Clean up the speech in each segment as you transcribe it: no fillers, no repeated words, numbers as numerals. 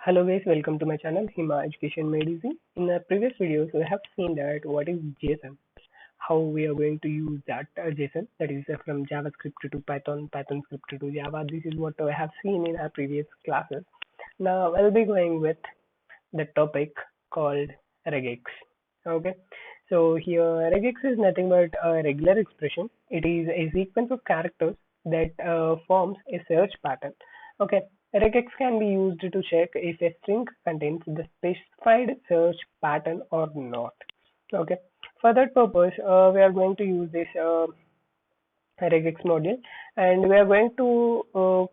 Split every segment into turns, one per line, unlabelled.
Hello guys, welcome to my channel Hima Education Made Easy. In the previous videos, we have seen that what is JSON, how we are going to use that JSON, that is from JavaScript to Python, Python script to Java. This is what we have seen in our previous classes. Now I'll be going with the topic called RegEx. Okay, so here RegEx is nothing but a regular expression. It is a sequence of characters that forms a search pattern. Okay, RegEx can be used to check if a string contains the specified search pattern or not. Okay, for that purpose, we are going to use this regex module, and we are going to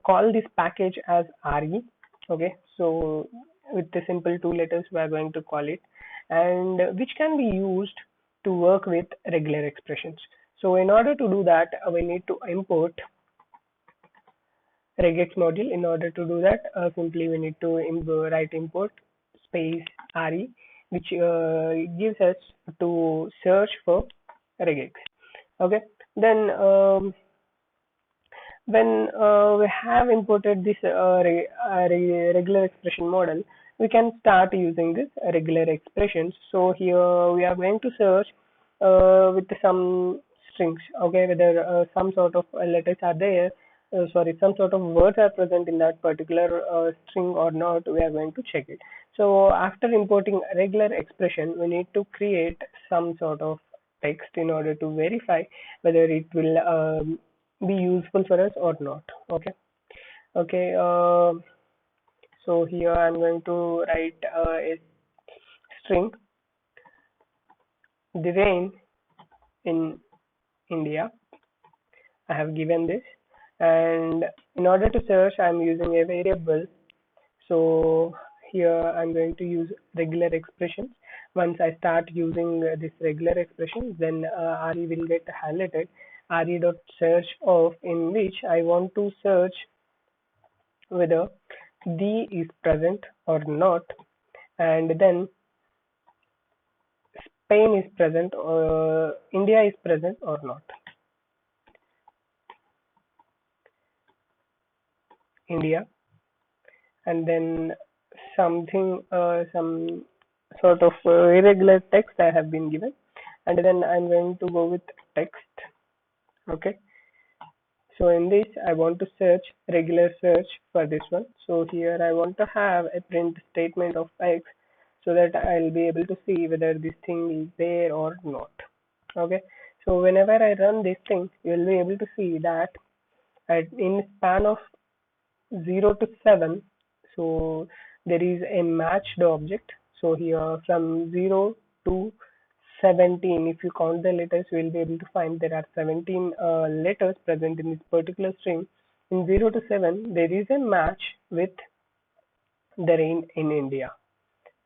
call this package as re. Okay, so with the simple two letters we are going to call it, and which can be used to work with regular expressions. So in order to do that, we need to import regex module. In order to do that, simply we need to write import space re, which gives us to search for regex. Okay, then when we have imported this regular expression model, we can start using this regular expressions. So here we are going to search with some strings, okay, whether some sort of letters are there, sorry, some sort of words are present in that particular string or not, we are going to check it. So after importing a regular expression, we need to create some sort of text in order to verify whether it will be useful for us or not. Okay, okay, so here I'm going to write a string, the rain in India. I have given this, and in order to search I'm using a variable. So here I'm going to use regular expressions. Once I start using this regular expression, then re will get highlighted, re dot search of, in which I want to search whether the is present or not, and then Spain is present or India is present or not. India, and then some sort of irregular text I have been given, and then I'm going to go with text. Okay, so in this I want to search regular search for this one. So here I want to have a print statement of X, so that I'll be able to see whether this thing is there or not. Okay, so whenever I run this thing, you'll be able to see that in span of 0 to 7, so there is a matched object. So here from 0 to 17, if you count the letters, you will be able to find there are 17 letters present in this particular string. In 0 to 7, there is a match with the rain in India.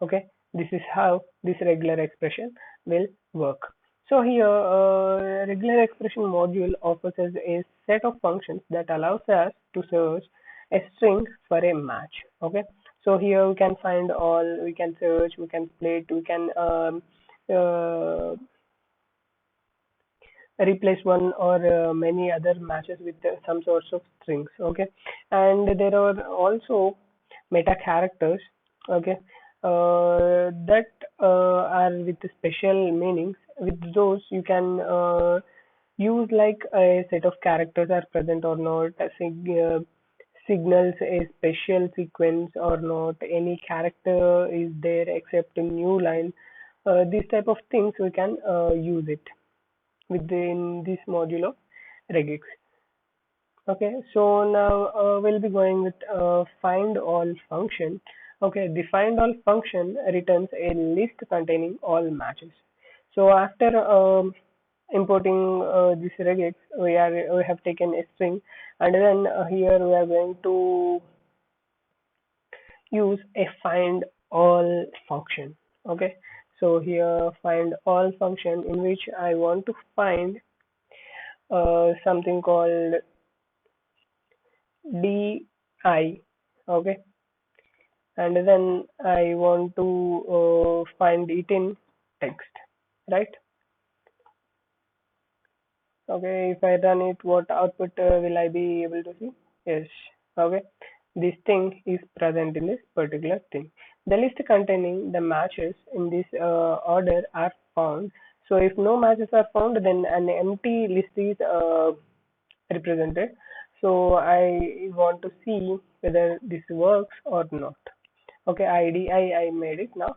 Okay, this is how this regular expression will work. So here regular expression module offers us a set of functions that allows us to search a string for a match. Okay, so here we can find all, we can search, we can split, we can uh, replace one or many other matches with some sorts of strings. Okay, and there are also meta characters. Okay, that are with special meanings. With those you can use like a set of characters are present or not, signals a special sequence or not, any character is there except a new line. These type of things we can use it within this module of regex. Okay, so now we'll be going with find all function. Okay, the find all function returns a list containing all matches. So after importing this regex, we have taken a string, and then here we are going to use a find all function. Okay, so here find all function, in which I want to find something called di. Okay, and then I want to find it in text, right? Okay, if I run it, what output will I be able to see? Yes. Okay, this thing is present in this particular thing. The list containing the matches in this order are found. So if no matches are found, then an empty list is represented. So I want to see whether this works or not. Okay, I made it now.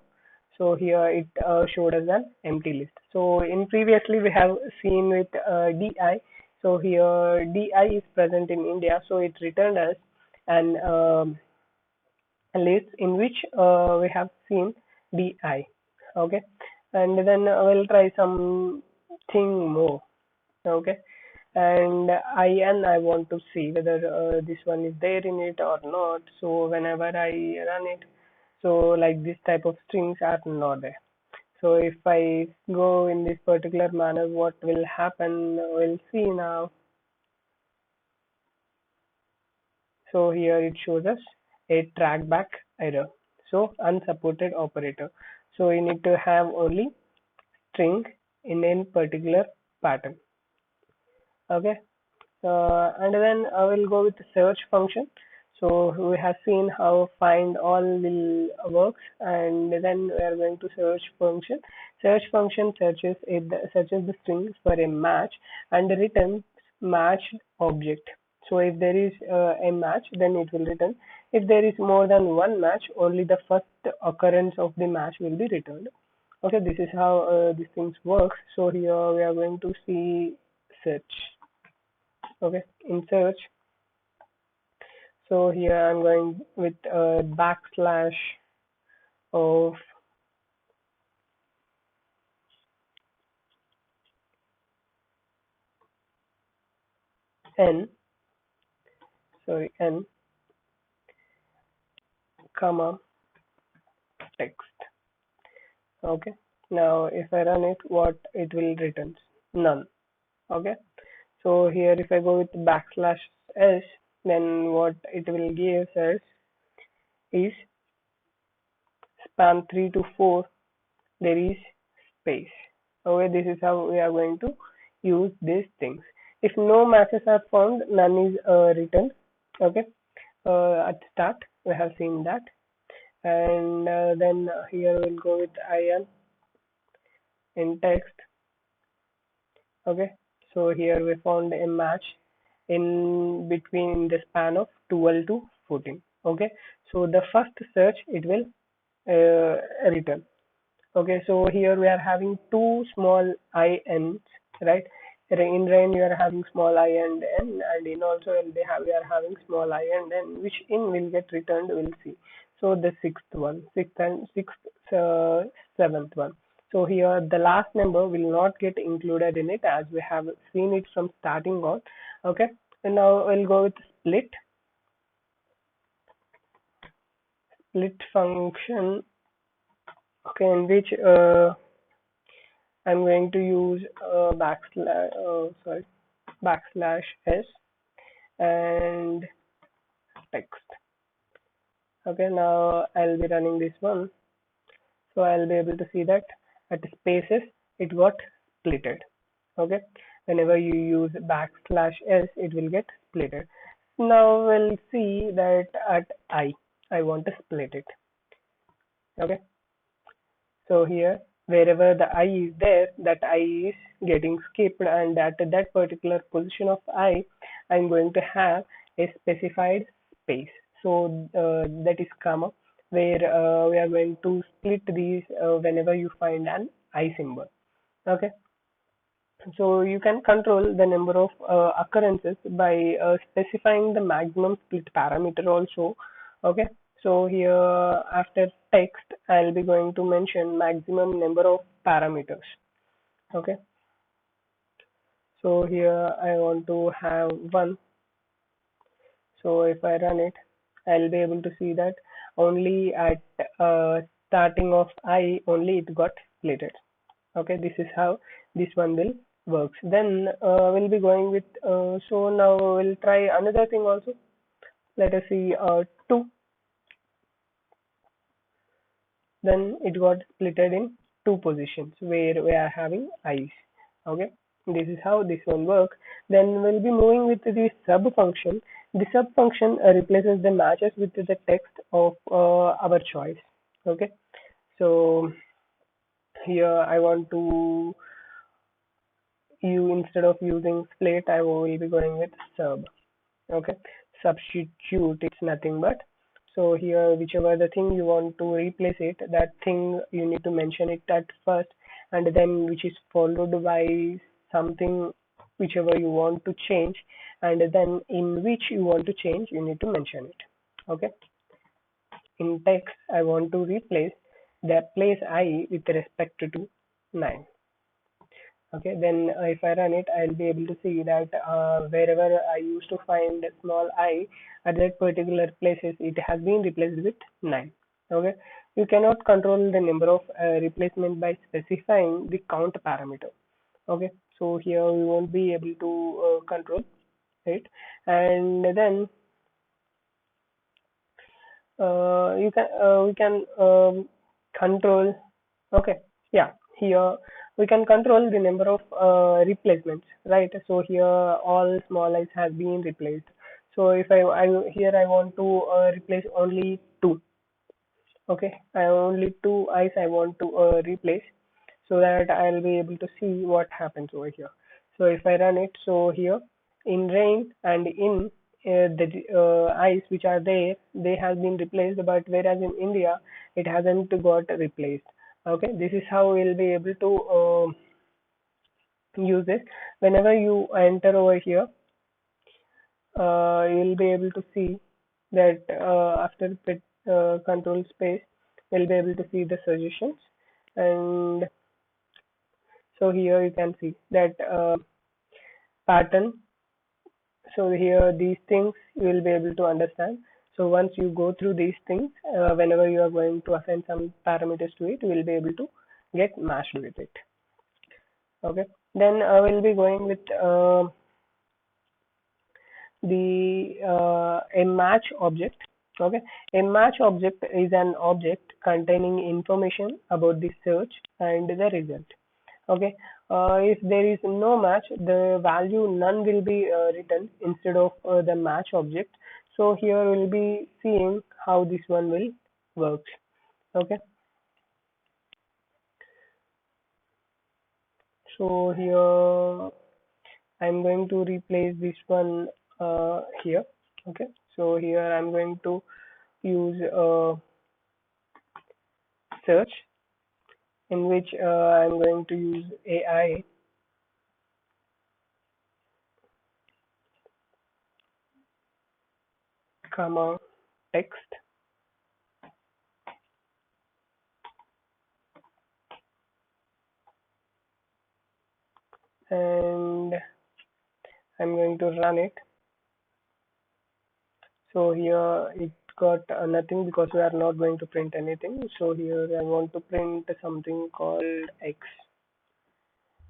So here it showed us an empty list. So in previously we have seen with DI. So here DI is present in India. So it returned us an list in which we have seen DI. Okay, and then we'll try something more. Okay, and I want to see whether this one is there in it or not. So whenever I run it, so like this type of strings are not there. So if I go in this particular manner, what will happen? We'll see now. So here it shows us a trackback error. So unsupported operator. So you need to have only string in a particular pattern. Okay. And then I will go with the search function. So we have seen how find all will works, and then we are going to search function. Search function searches the strings for a match and returns matched object. So if there is a match, then it will return. If there is more than one match, only the first occurrence of the match will be returned. Okay, this is how these things work. So here we are going to see search. Okay, in search, so here I'm going with a backslash of n, sorry, n, comma, text. Okay, now if I run it, what it will return? None. Okay, so here if I go with backslash s, then what it will give us is span 3 to 4, there is space. Okay, this is how we are going to use these things. If no matches are found, none is returned. Okay, at start we have seen that, and then here we'll go with IN in text. Okay, so here we found a match in between the span of 12 to 14. Okay, so the first search it will return. Okay, so here we are having two small ins, right? In rain you are having small I and n, and in also we are having small I and n, which in will get returned. We'll see. So the seventh one. So here the last number will not get included in it as we have seen it from starting on. Okay, and now we'll go with split function. Okay, in which I'm going to use backslash s and text. Okay, now I'll be running this one, so I'll be able to see that at spaces it got splitted. Okay, whenever you use backslash s, it will get splitted. Now we'll see that at I want to split it. Okay, so here, wherever the I is there, that I is getting skipped, and at that particular position of I, I'm going to have a specified space. So that is comma, where we are going to split these whenever you find an I symbol. Okay. So you can control the number of occurrences by specifying the maximum split parameter also. Okay. So here after text, I'll be going to mention maximum number of parameters. Okay. So here I want to have one. So if I run it, I'll be able to see that only at starting of I only it got splitted. Okay, this is how this one will works. Then we'll be going with so now we'll try another thing also. Let us see 2. Then it got splitted in 2 positions where we are having eyes. Okay, this is how this one works. Then we'll be moving with the sub function. The sub function replaces the matches with the text of our choice. Okay, so here I want to you instead of using split, I will be going with sub. Okay, substitute, it's nothing but, so here whichever the thing you want to replace it, that thing you need to mention it at first, and then which is followed by something whichever you want to change, and then in which you want to change you need to mention it. Okay, in text I want to replace the place I with respect to 9. Okay, then if I run it, I'll be able to see that wherever I used to find small I at that particular places, it has been replaced with 9. Okay, you cannot control the number of replacement by specifying the count parameter. Okay, so here we won't be able to control it, and then you can we can control. Okay, yeah, here we can control the number of replacements, right? So here all small i's have been replaced. So if I here I want to replace only two. Okay, I only two i's I want to replace, so that I'll be able to see what happens over here. So if I run it, so here in rain and in the ice which are there, they have been replaced, but whereas in India it hasn't got replaced. Okay, this is how we'll be able to use this. Whenever you enter over here, you'll be able to see that after control space, you'll be able to see the suggestions, and so here you can see that pattern. So here these things you will be able to understand. So once you go through these things, whenever you are going to assign some parameters to it, you will be able to get matched with it. Okay, then I will be going with the a match object. Okay, a match object is an object containing information about the search and the result. Okay, if there is no match, the value none will be written instead of the match object. So here we'll be seeing how this one will work. Okay, so here I'm going to replace this one here. Okay, so here I'm going to use search, in which I'm going to use AI, comma text, and I'm going to run it. So here it got nothing because we are not going to print anything. So here I want to print something called X,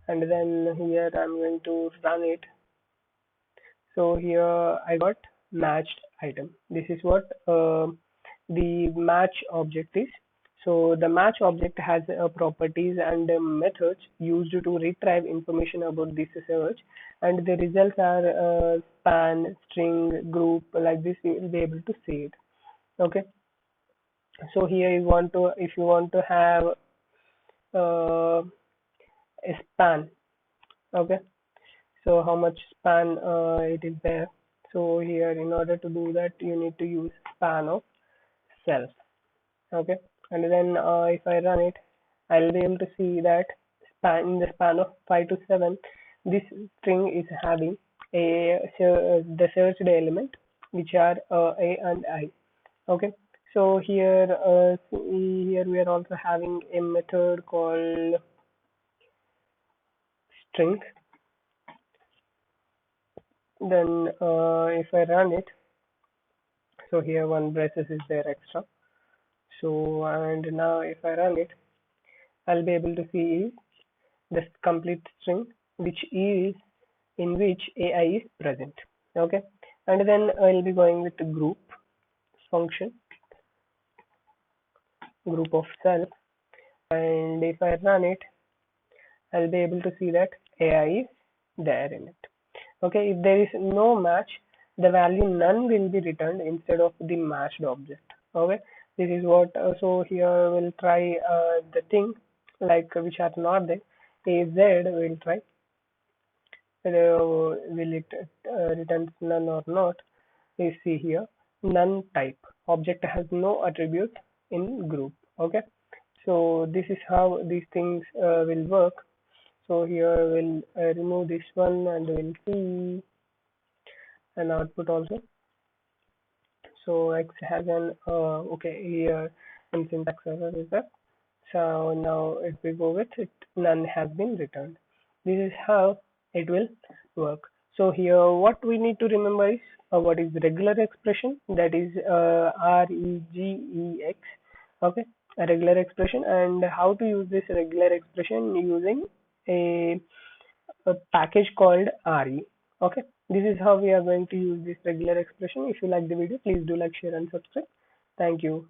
and then here I'm going to run it. So here I got matched item. This is what the match object is. So the match object has properties and methods used to retrieve information about this search, and the results are span, string, group. Like this, we will be able to see it. Okay. So here you want to, if you want to have a span. Okay. So how much span it is there. So here in order to do that you need to use span of self. Okay, and then if I run it, I'll be able to see that span in the span of 5 to 7, this string is having the searched element, which are a and I. Okay, so here here we are also having a method called string. Then if I run it, so here one braces is there extra. So and now if I run it, I'll be able to see the complete string, which is in which AI is present. Okay, and then I'll be going with the group function, group of self, and if I run it, I'll be able to see that AI is there in it. Okay, if there is no match, the value none will be returned instead of the matched object. Okay, this is what. So here we'll try the thing like which are not there. A Z will try. Will it return none or not? We see here none type. Object has no attribute in group. Okay, so this is how these things will work. So here we'll remove this one and we'll see an output also. So X has an okay here in syntax error is that. So now if we go with it, none has been returned. This is how it will work. So here what we need to remember is what is the regular expression, that is RegEx. Okay, a regular expression, and how to use this regular expression using a a package called RE. Okay, this is how we are going to use this regular expression. If you like the video, please do like, share, and subscribe. Thank you.